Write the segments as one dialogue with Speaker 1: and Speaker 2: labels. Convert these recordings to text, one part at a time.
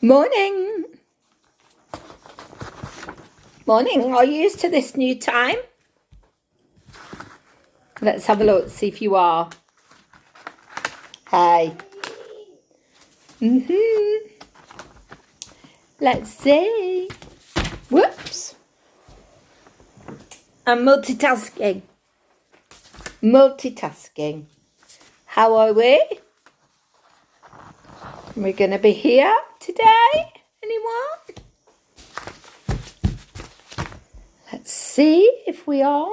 Speaker 1: Morning. Morning. Are you used to this new time? Let's have a look, see if you are. Hey. Let's see. Whoops. I'm multitasking. How are we? We're going to be here today. Anyone? Let's see if we are.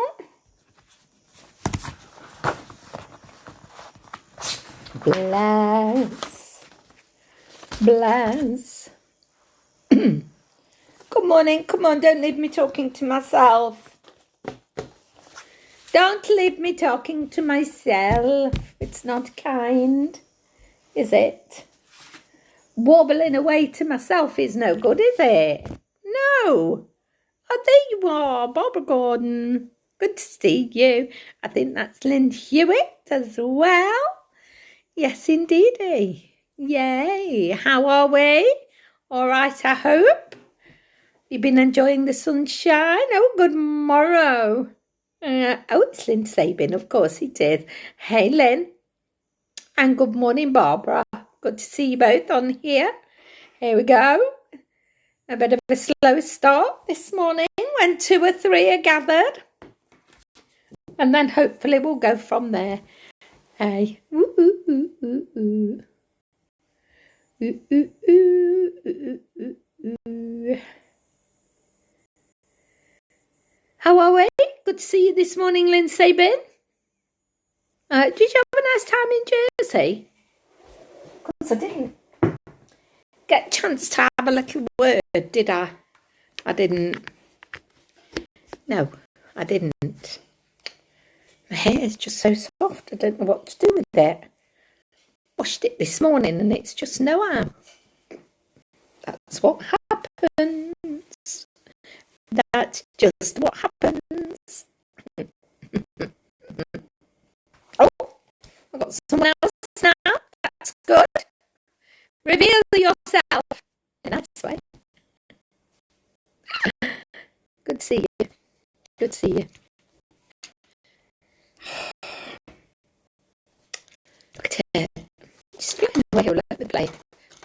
Speaker 1: Bless. Good morning. Come on, don't leave me talking to myself. Don't leave me talking to myself. It's not kind, is it? Wobbling away to myself is no good, is it? No. Oh, there you are, Barbara Gordon. Good to see you. I think that's Lynn Hewitt as well. Yes, indeedy. Yay. How are we? All right, I hope. You've been enjoying the sunshine? Oh, good morrow. It's Lynn Sabin, of course it is. Hey, Lynn. And good morning, Barbara. Good to see you both on here. Here we go. A bit of a slow start this morning when 2 or 3 are gathered. And then hopefully we'll go from there. Hey. Ooh, ooh, ooh, ooh, ooh. Ooh, ooh, ooh, ooh, ooh, ooh. How are we? Good to see you this morning, Lynn Sabin. Did you have a nice time in Jersey? Because I didn't get a chance to have a little word, did I? I didn't. No, I didn't. My hair is just so soft, I don't know what to do with it. Washed it this morning and it's just no how. That's what happens. That's just what happens. Oh, I've got someone else now. That's good. Reveal yourself in a nice way. Good to see you. Good to see you. Look at it. Just flipping away all over the place.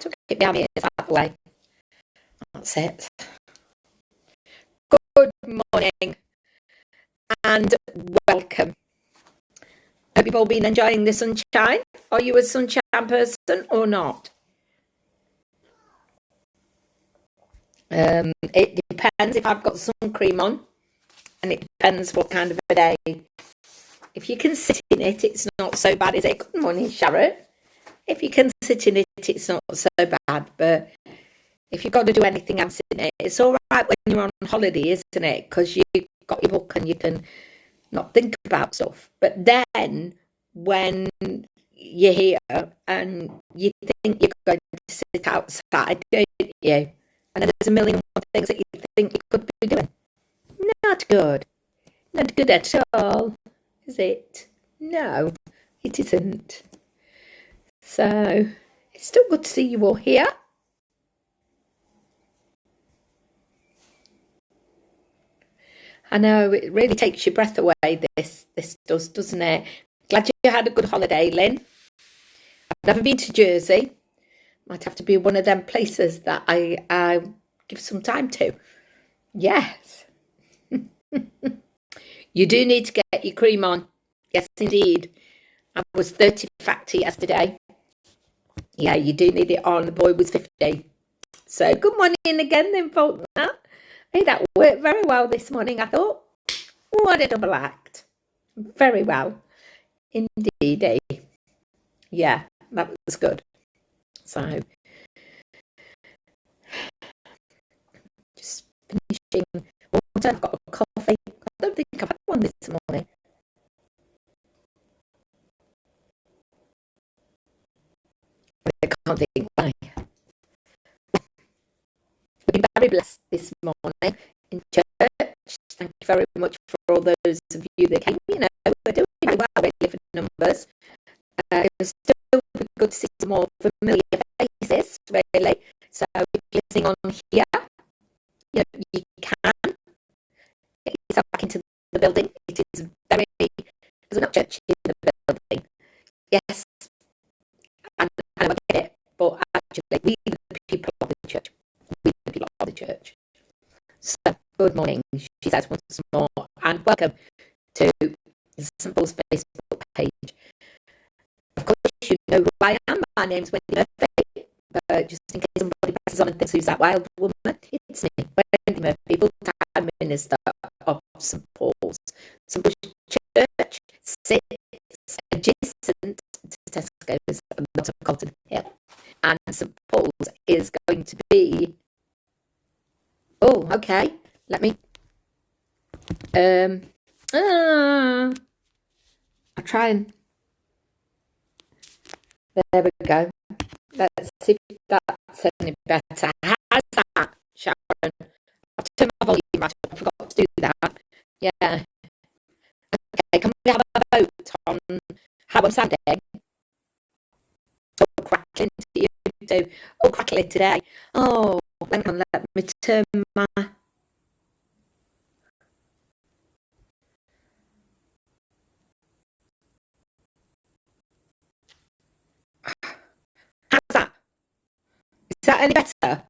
Speaker 1: Took it behind me, it's out of the way. That's it. Good morning and welcome. Hope you've all been enjoying the sunshine. Are you a sunshine person or not? It depends if I've got sun cream on, and it depends what kind of a day. If you can sit in it, it's not so bad, is it? Good morning, Sharon. If you can sit in it, it's not so bad, but if you've got to do anything else in it, it's all right when you're on holiday, isn't it? Because you've got your book and you can not think about stuff. But then when you're here and you think you're going to sit outside, don't you? And there's a million and one things that you think you could be doing. Not good. Not good at all, is it? No, it isn't. So, it's still good to see you all here. I know, it really takes your breath away, this does, doesn't it? Glad you had a good holiday, Lynn. I've never been to Jersey. Might have to be one of them places that I give some time to. Yes. You do need to get your cream on. Yes, indeed. I was 30 factor yesterday. Yeah, you do need it on. The boy was 50. So good morning again then, Faulkner. Hey, that worked very well this morning, I thought. What a double act. Very well. Indeed, eh? Yeah, that was good. So, just finishing water. I've got a coffee. I don't think I've had one this morning. I can't think why. We've been very blessed this morning in church. Thank you very much for all those of you that came. You know, we're doing very well, really, for numbers. It's still good to see some more familiar faces, really. So So if you're listening on here, you can get yourself back into the building. It is very, because we're not church in the building. Yes, I know I get it, but actually, we the people of the church. We the people of the church. So, good morning, she says once more, and welcome to St Paul's Facebook page. Of course, you know who I am. My name's Wendy Murphy. Just in case somebody passes on and thinks who's that wild woman, it's me, Wendy Murphy, full-time minister of St Paul's. St Paul's Church sits adjacent to Tesco's and not of Colton Hill. And St Paul's is going to be... Oh, okay. Let me... I'll try and... There we go. Let's see if that's any better. How's that, Sharon? I've turned my volume right up. I forgot to do that. Yeah. Okay, can we have a vote on how I'm sounding? Oh, crackling to you too. Oh, crackling today. Oh, hang on, let me turn my... How's that? Is that any better?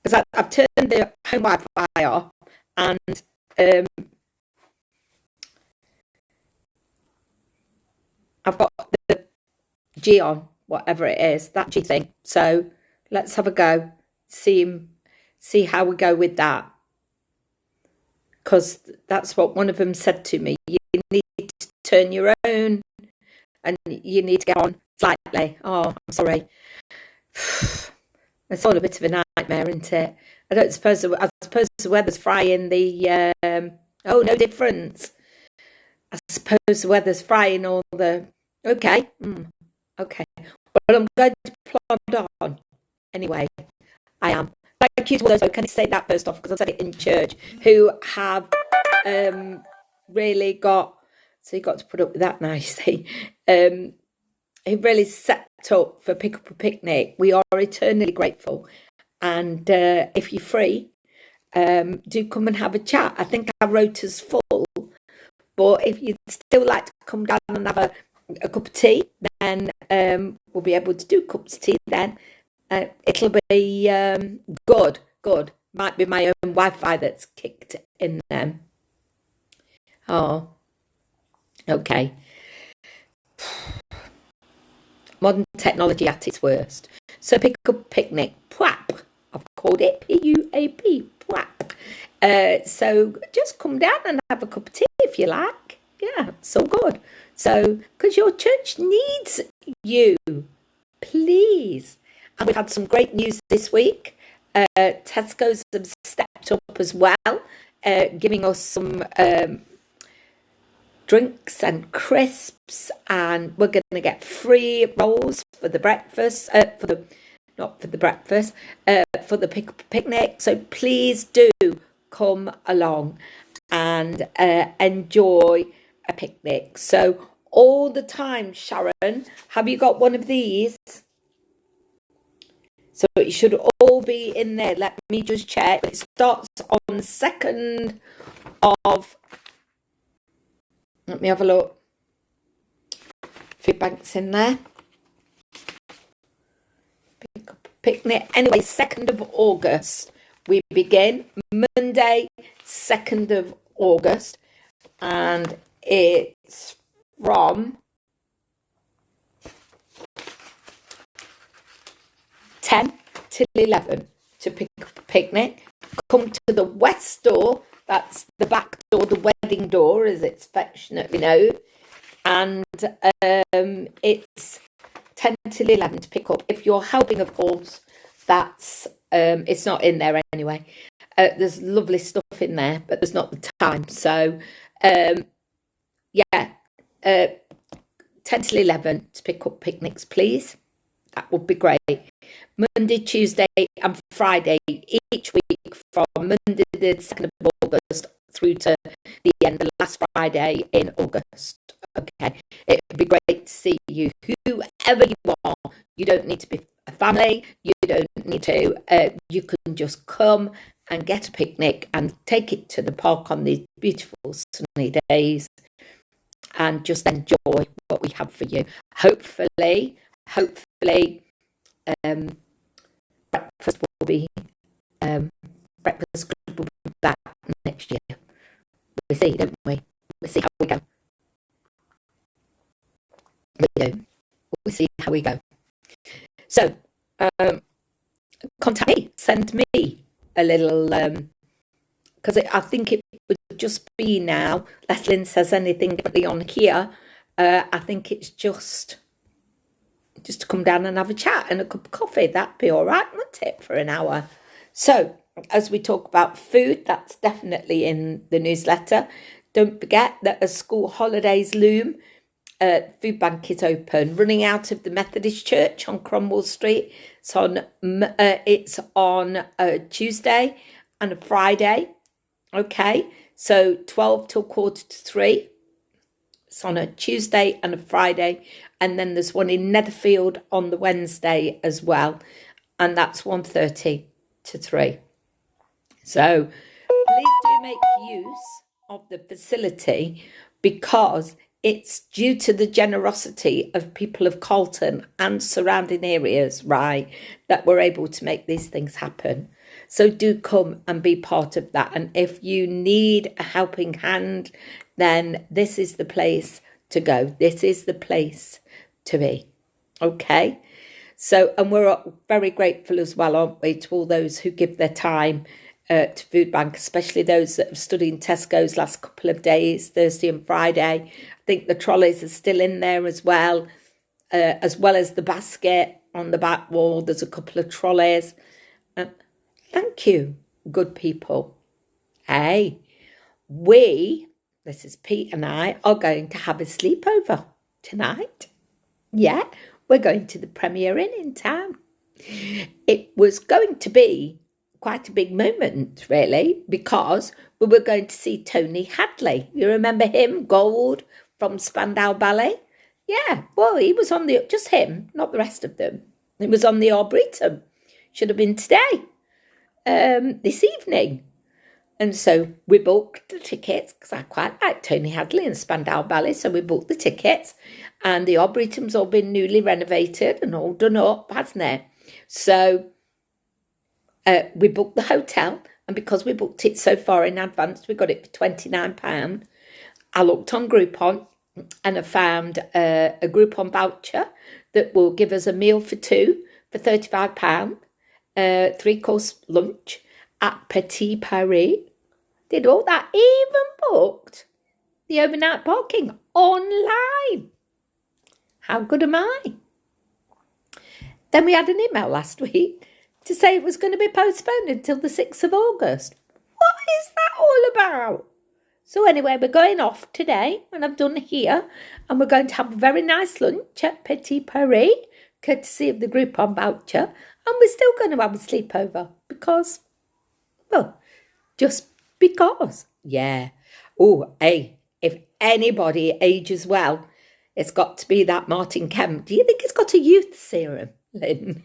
Speaker 1: Because I've turned the home Wi-Fi off and I've got the G on, whatever it is, that G thing. So let's have a go, see how we go with that. Because that's what one of them said to me. You need to turn your own and you need to get on slightly. Oh, I'm sorry. It's all a bit of a nightmare, isn't it? I suppose the weather's frying the... oh, no difference. I suppose the weather's frying all the... Okay. Okay. Well, I'm going to plod on. Anyway, I am. Thank you to all those, can I say that first off, because I said it in church, who have really got... So you've got to put up with that now, you see. He really set up for Pick Up a Picnic. We are eternally grateful. And if you're free, do come and have a chat. I think our rota's full. But if you'd still like to come down and have a cup of tea, then we'll be able to do cups of tea then. It'll be good. Might be my own Wi-Fi that's kicked in them. Oh, okay. Modern technology at its worst. So Pick Up a Picnic, PWAP. I've called it PUAP, PWAP. So just come down and have a cup of tea if you like. Yeah, so good. So, because your church needs you, please. And we've had some great news this week. Tesco's have stepped up as well, giving us some drinks and crisps, and we're going to get free rolls for the breakfast, for the Pick Up a Picnic. So please do come along and enjoy a picnic. So all the time, Sharon, have you got one of these? So it should all be in there. Let me just check. It starts on the 2nd of... Let me have a look. Food bank's in there. Pick Up a Picnic. Anyway, 2nd of August. We begin Monday, 2nd of August. And it's from 10 till 11 to Pick Up a Picnic. Come to the west door. That's the back door, the wedding door, as it's affectionately known. And it's 10 till 11 to pick up. If you're helping, of course, that's it's not in there anyway. There's lovely stuff in there, but there's not the time. So, 10 till 11 to pick up picnics, please. That would be great. Monday, Tuesday and Friday each week from Monday the 2nd of August through to the end, the last Friday in August. Okay, it would be great to see you, whoever you are. You don't need to be a family, you don't need to. You can just come and get a picnic and take it to the park on these beautiful sunny days and just enjoy what we have for you. Hopefully, breakfast will be breakfast club will be back next year. We see, don't we? We see how we go. We do. We see how we go. So, contact me, send me a little, because I think it would just be now, unless Lynn says anything differently on here, I think it's just to come down and have a chat and a cup of coffee. That'd be all right, wouldn't it, for an hour? So, as we talk about food, that's definitely in the newsletter. Don't forget that as school holidays loom, food bank is open, running out of the Methodist Church on Cromwell Street. It's on a Tuesday and a Friday. Okay, so 12 till 2:45. It's on a Tuesday and a Friday, and then there's one in Netherfield on the Wednesday as well, and that's 1:30 to 3. So please do make use of the facility, because it's due to the generosity of people of Colton and surrounding areas, right, that we're able to make these things happen. So do come and be part of that. And if you need a helping hand, then this is the place to go. This is the place to be. Okay? So, and we're very grateful as well, aren't we, to all those who give their time to Food Bank, especially those that have stood in Tesco's last couple of days, Thursday and Friday. I think the trolleys are still in there as well as the basket on the back wall. There's a couple of trolleys. Thank you, good people. Hey, this is Pete and I, are going to have a sleepover tonight. Yeah, we're going to the Premier Inn in town. It was going to be quite a big moment, really, because we were going to see Tony Hadley. You remember him, Gold from Spandau Ballet? Yeah, well, he was on just him, not the rest of them. He was on the Arboretum. Should have been today, this evening. And so we booked the tickets, because I quite like Tony Hadley and Spandau Ballet, so we booked the tickets, and the Arboretum's all been newly renovated and all done up, hasn't it? So we booked the hotel, and because we booked it so far in advance, we got it for £29. I looked on Groupon, and I found a Groupon voucher that will give us a meal for two for £35, 3-course lunch at Petit Paris. Did all that, even booked the overnight parking online. How good am I? Then we had an email last week to say it was going to be postponed until the 6th of August. What is that all about? So anyway, we're going off today, and I've done here, and we're going to have a very nice lunch at Petit Paris, courtesy of the Groupon voucher, and we're still going to have a sleepover because, well, just because. Yeah. Oh, hey, if anybody ages well, it's got to be that Martin Kemp. Do you think it's got a youth serum, Lynn?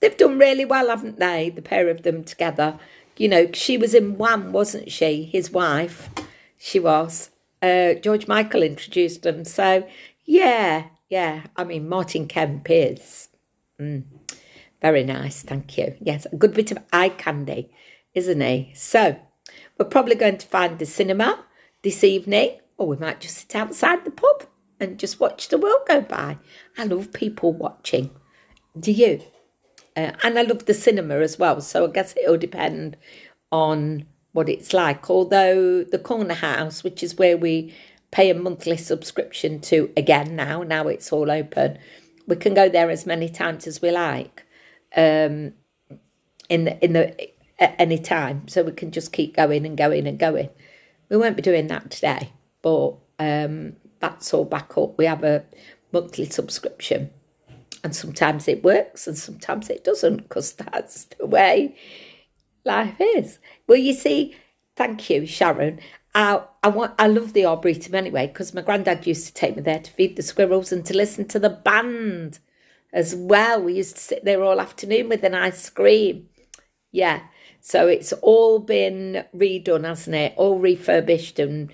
Speaker 1: They've done really well, haven't they, the pair of them together? You know, she was in Wham, wasn't she? His wife, she was. George Michael introduced them. So, yeah. I mean, Martin Kemp is very nice, thank you. Yes, a good bit of eye candy, isn't he? So, we're probably going to find the cinema this evening, or we might just sit outside the pub and just watch the world go by. I love people watching. Do you? And I love the cinema as well, so I guess it'll depend on what it's like. Although the Corner House, which is where we pay a monthly subscription to again now it's all open, we can go there as many times as we like, at any time, so we can just keep going and going and going. We won't be doing that today, but that's all back up. We have a monthly subscription. And sometimes it works and sometimes it doesn't, because that's the way life is. Well, you see, thank you, Sharon. I love the Arboretum anyway, because my granddad used to take me there to feed the squirrels and to listen to the band as well. We used to sit there all afternoon with an ice cream. Yeah, so it's all been redone, hasn't it? All refurbished and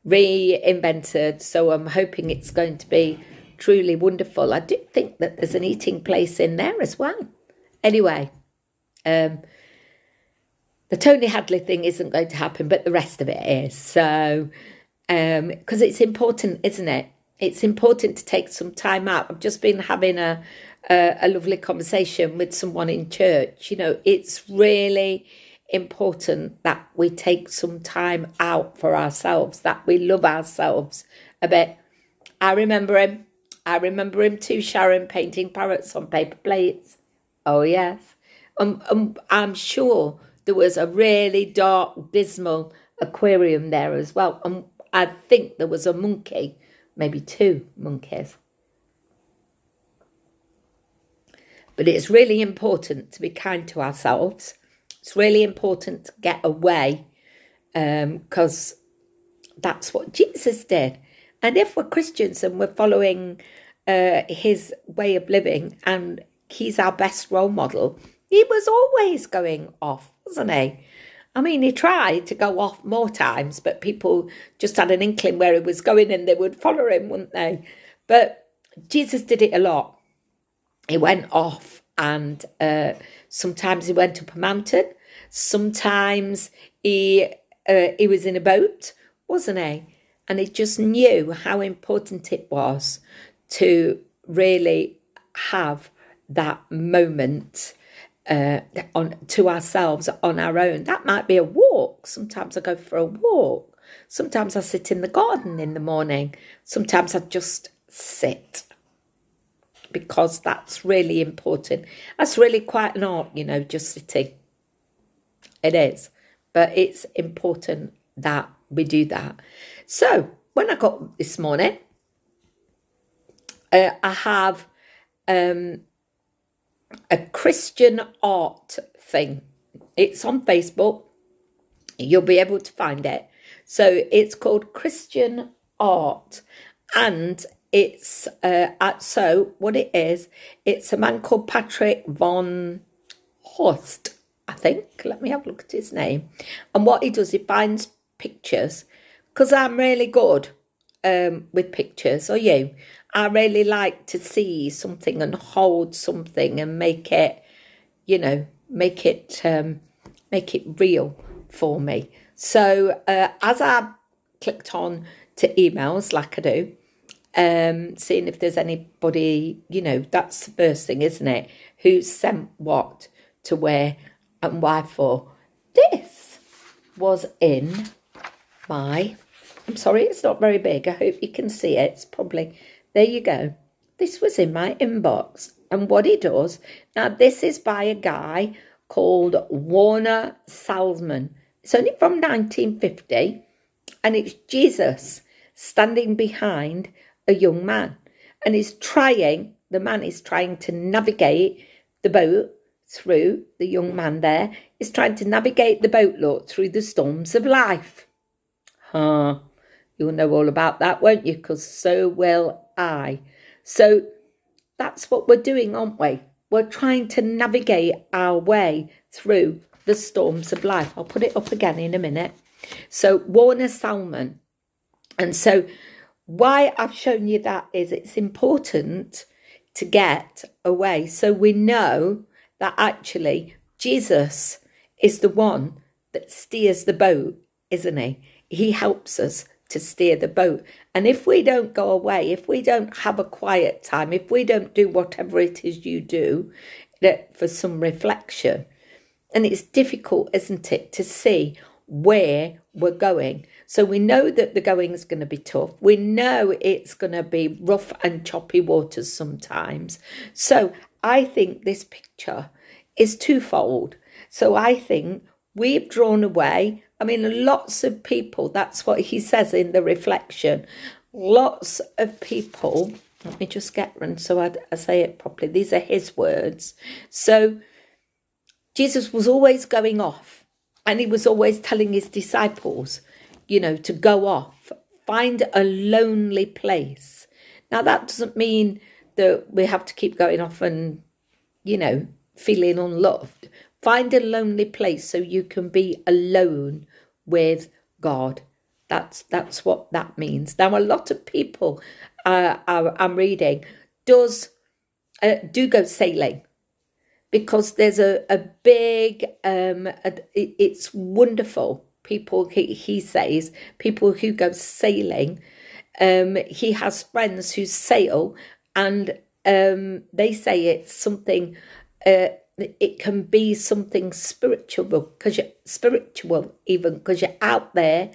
Speaker 1: reinvented. So I'm hoping it's going to be truly wonderful. I do think that there's an eating place in there as well. Anyway, the Tony Hadley thing isn't going to happen, but the rest of it is. So, because it's important, isn't it? It's important to take some time out. I've just been having a lovely conversation with someone in church. You know, it's really important that we take some time out for ourselves, that we love ourselves a bit. I remember him too, Sharon, painting parrots on paper plates. Oh, yes. I'm sure there was a really dark, dismal aquarium there as well. I think there was a monkey, maybe 2 monkeys. But it's really important to be kind to ourselves. It's really important to get away, because that's what Jesus did. And if we're Christians and we're following his way of living and he's our best role model, he was always going off, wasn't he? I mean, he tried to go off more times, but people just had an inkling where he was going and they would follow him, wouldn't they? But Jesus did it a lot. He went off, and sometimes he went up a mountain. Sometimes he was in a boat, wasn't he? And he just knew how important it was to really have that moment to ourselves on our own. That might be a walk. Sometimes I go for a walk. Sometimes I sit in the garden in the morning. Sometimes I just sit, because that's really important. That's really quite an art, you know, just sitting. It is. But it's important that we do that. So when I got up this morning, I have a Christian art thing. It's on Facebook. You'll be able to find it. So it's called Christian Art, and it's so what it is, it's a man called Patrick von Horst, I think. Let me have a look at his name. And what he does, he finds pictures, because I'm really good with pictures. Are you? I really like to see something and hold something and make it, you know, make it real for me. So as I clicked on to emails, like I do, seeing if there's anybody, you know, that's the first thing, isn't it? Who's sent what to where and why for. This was in my, I'm sorry, it's not very big. I hope you can see it. It's probably, there you go. This was in my inbox. And what he does, now this is by a guy called Warner Salzman. It's only from 1950, and it's Jesus standing behind a young man. And the man is trying to navigate the boat through, the young man there is trying to navigate the boat, look, through the storms of life. You'll know all about that, won't you? Because so will I. So that's what we're doing, aren't we? We're trying to navigate our way through the storms of life. I'll put it up again in a minute. So Warner Salmon. And so why I've shown you that is it's important to get away. So we know that actually Jesus is the one that steers the boat, isn't he? He helps us to steer the boat. And if we don't go away, if we don't have a quiet time, if we don't do whatever it is you do for some reflection, and it's difficult, isn't it, to see where we're going. So we know that the going is going to be tough. We know it's going to be rough and choppy waters sometimes. So I think this picture is twofold. So I think we've drawn away. I mean, lots of people, that's what he says in the reflection. Lots of people, let me just get one so I say it properly. These are his words. So Jesus was always going off, and he was always telling his disciples, you know, to go off, find a lonely place. Now, that doesn't mean that we have to keep going off and, feeling unloved. Find a lonely place so you can be alone with God. That's what that means. Now, a lot of people I'm reading do go sailing, because there's a big, it's wonderful. People, he says, people who go sailing, he has friends who sail, and they say it's something, it can be something spiritual, because you're out there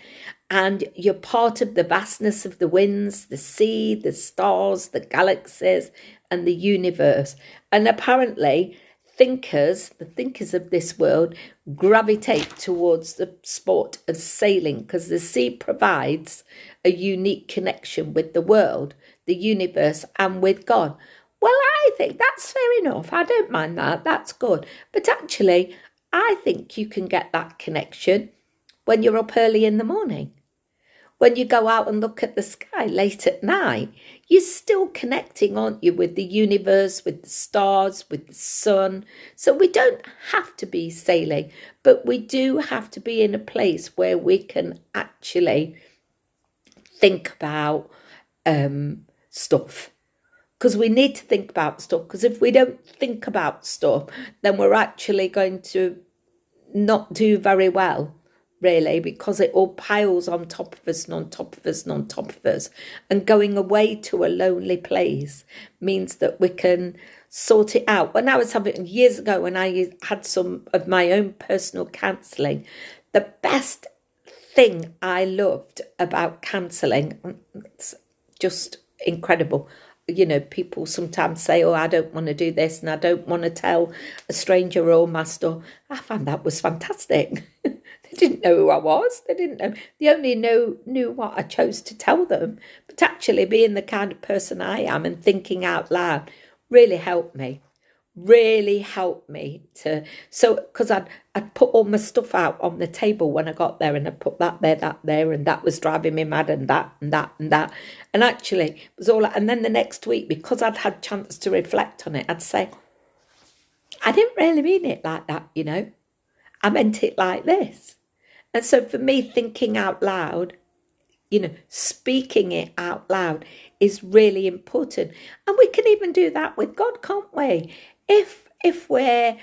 Speaker 1: and you're part of the vastness of the winds, the sea, the stars, the galaxies, and the universe. And apparently the thinkers of this world gravitate towards the sport of sailing, because the sea provides a unique connection with the world, the universe, and with God. Well, I think that's fair enough. I don't mind that. That's good. But actually, I think you can get that connection when you're up early in the morning. When you go out and look at the sky late at night, you're still connecting, aren't you, with the universe, with the stars, with the sun. So we don't have to be sailing, but we do have to be in a place where we can actually think about stuff. Because we need to think about stuff, because if we don't think about stuff, then we're actually going to not do very well, really, because it all piles on top of us and on top of us and on top of us. And going away to a lonely place means that we can sort it out. When I was having, years ago, when I had some of my own personal counselling, the best thing I loved about counselling, it's just incredible. People sometimes say, oh, I don't want to do this and I don't want to tell a stranger all my stuff. I found that was fantastic. They didn't know who I was. They didn't know. They only knew what I chose to tell them. But actually being the kind of person I am and thinking out loud really helped me. Because I'd put all my stuff out on the table when I got there, and I put that there, and that was driving me mad, and that. And actually, it was all, and then the next week, because I'd had chance to reflect on it, I'd say, I didn't really mean it like that, I meant it like this. And so for me, thinking out loud, speaking it out loud is really important. And we can even do that with God, can't we? If we're,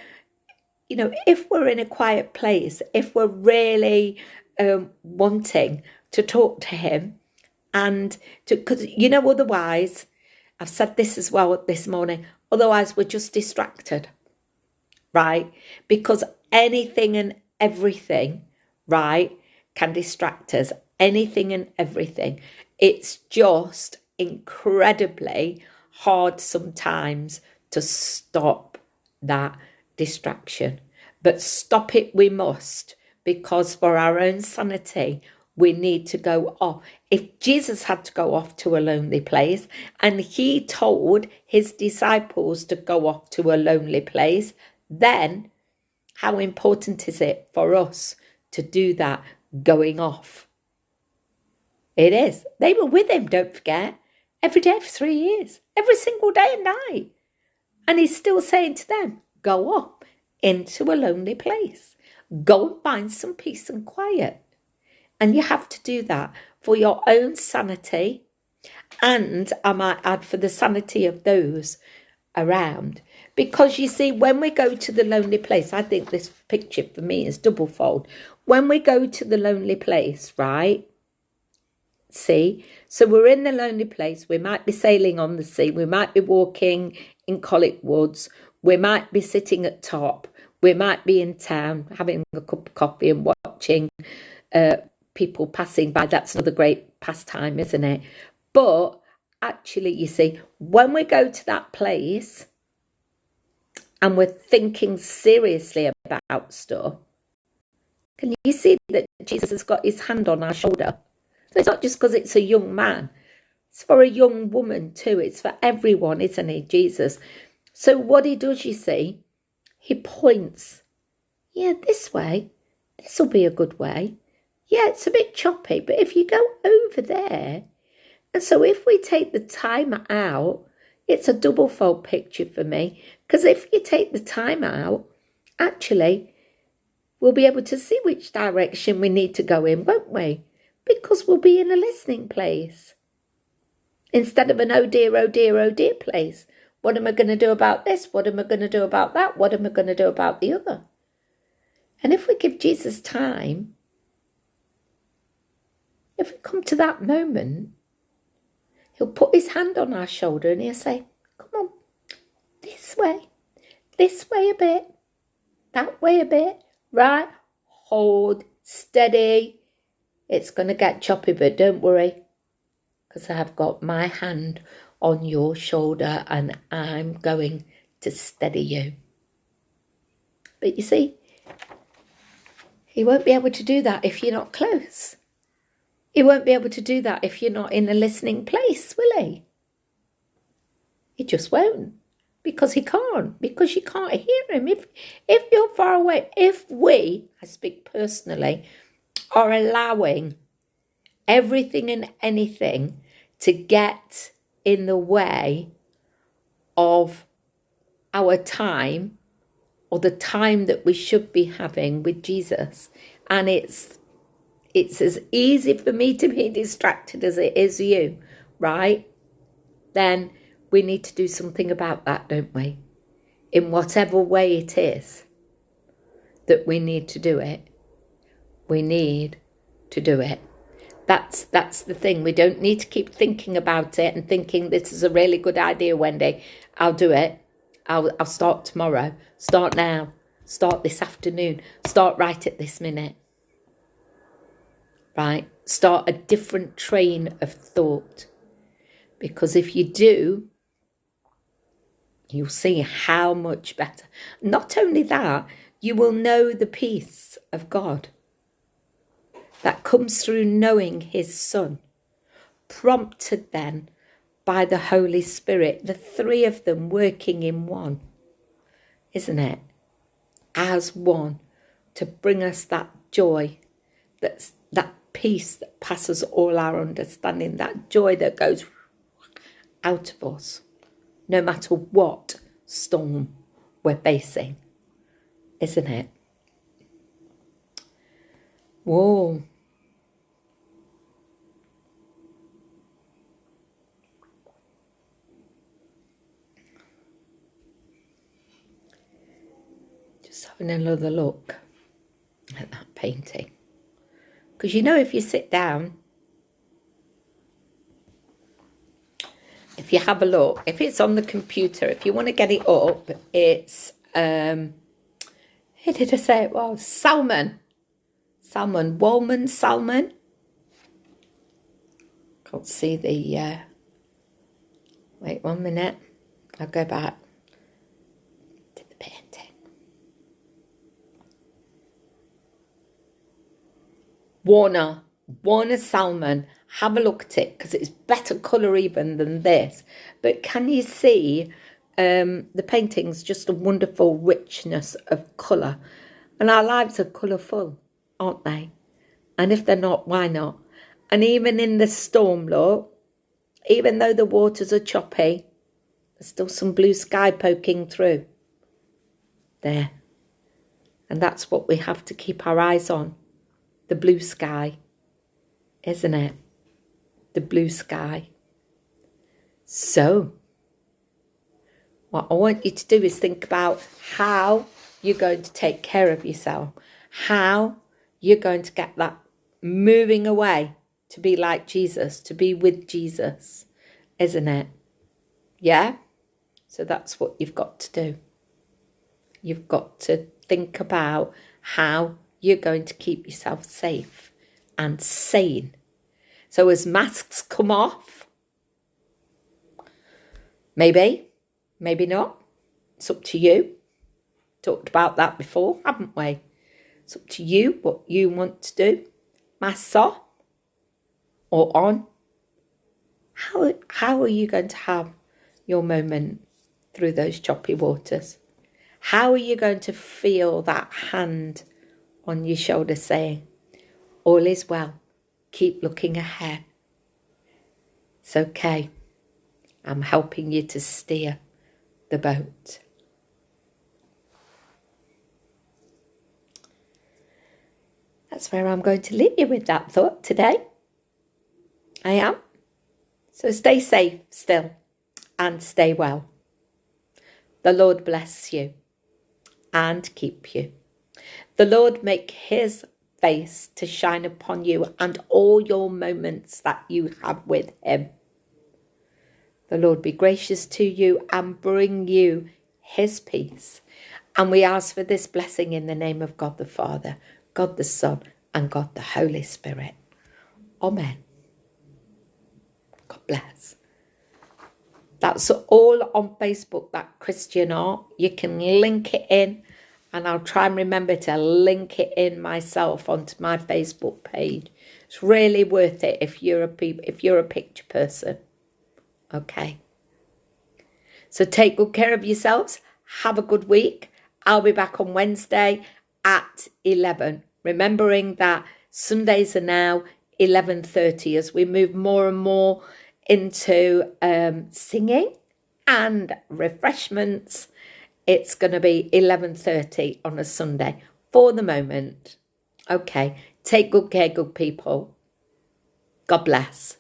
Speaker 1: if we're in a quiet place, if we're really wanting to talk to him, and because, otherwise, I've said this as well this morning, otherwise we're just distracted, right? Because anything and everything, right, can distract us. Anything and everything. It's just incredibly hard sometimes to stop that distraction. But stop it we must, because for our own sanity, we need to go off. If Jesus had to go off to a lonely place, and he told his disciples to go off to a lonely place, then how important is it for us to do that going off? It is. They were with him, don't forget, every day for 3 years, every single day and night. And he's still saying to them, go off into a lonely place. Go and find some peace and quiet. And you have to do that for your own sanity, and I might add for the sanity of those around. Because you see, when we go to the lonely place, I think this picture for me is double fold. When we go to the lonely place, right? See, so we're in the lonely place. We might be sailing on the sea. We might be walking in Colic Woods. We might be sitting at top. We might be in town having a cup of coffee and watching people passing by. That's another great pastime, isn't it? But actually, you see, when we go to that place and we're thinking seriously about stuff, can you see that Jesus has got his hand on our shoulder? So it's not just because it's a young man. It's for a young woman too. It's for everyone, isn't he, Jesus? So what he does, you see, he points. Yeah, this way. This will be a good way. Yeah, it's a bit choppy, but if you go over there, and so if we take the time out, it's a double-fold picture for me, because if you take the time out, actually, we'll be able to see which direction we need to go in, won't we? Because we'll be in a listening place instead of an oh dear place. What am I going to do about this? What am I going to do about that? What am I going to do about the other? And if we give Jesus time, if we come to that moment, he'll put his hand on our shoulder and he'll say, come on, this way a bit, that way a bit, right? Hold, steady. It's going to get choppy, but don't worry, because I've got my hand on your shoulder and I'm going to steady you. But you see, he won't be able to do that if you're not close. He won't be able to do that if you're not in a listening place, will he? He just won't, because he can't, because you can't hear him. If you're far away, if we, I speak personally, are allowing everything and anything to get in the way of our time, or the time that we should be having with Jesus, and it's as easy for me to be distracted as it is you, right? Then we need to do something about that, don't we? In whatever way it is that we need to do it, we need to do it. That's the thing. We don't need to keep thinking about it and thinking this is a really good idea, Wendy. I'll do it. I'll start tomorrow. Start now. Start this afternoon. Start right at this minute. Right? Start a different train of thought. Because if you do, you'll see how much better. Not only that, you will know the peace of God that comes through knowing his Son, prompted then by the Holy Spirit, the three of them working in one, isn't it? As one, to bring us that joy, that peace that passes all our understanding, that joy that goes out of us, no matter what storm we're facing, isn't it? Whoa. Just having another look at that painting. Because you know, if you sit down, if you have a look, if it's on the computer, if you want to get it up, it's, who did I say it was? Salmon, Wallman Salmon. Can't see the, wait 1 minute, I'll go back to the painting. Warner Salmon. Have a look at it, because it's better colour even than this. But can you see the painting's just a wonderful richness of colour. And our lives are colourful, aren't they? And if they're not, why not? And even in the storm, look, even though the waters are choppy, there's still some blue sky poking through. There. And that's what we have to keep our eyes on. The blue sky, isn't it? The blue sky. So, what I want you to do is think about how you're going to take care of yourself. How you're going to get that moving away to be like Jesus, to be with Jesus, isn't it? Yeah? So that's what you've got to do. You've got to think about how you're going to keep yourself safe and sane. So as masks come off, maybe not. It's up to you. Talked about that before, haven't we? It's up to you what you want to do. Masks off or on. How are you going to have your moment through those choppy waters? How are you going to feel that hand on your shoulder saying, all is well, keep looking ahead. It's okay. I'm helping you to steer the boat. That's where I'm going to leave you with that thought today. I am. So stay safe still and stay well. The Lord bless you and keep you. The Lord make his face to shine upon you and all your moments that you have with him. The Lord be gracious to you and bring you his peace. And we ask for this blessing in the name of God the Father, God the Son, and God the Holy Spirit. Amen. God bless. That's all on Facebook, that Christian art. You can link it in, and I'll try and remember to link it in myself onto my Facebook page. It's really worth it if you're a picture person. Okay. So take good care of yourselves. Have a good week. I'll be back on Wednesday at 11. Remembering that Sundays are now 11:30 as we move more and more into singing and refreshments. It's going to be 11:30 on a Sunday for the moment. Okay, take good care, good people. God bless.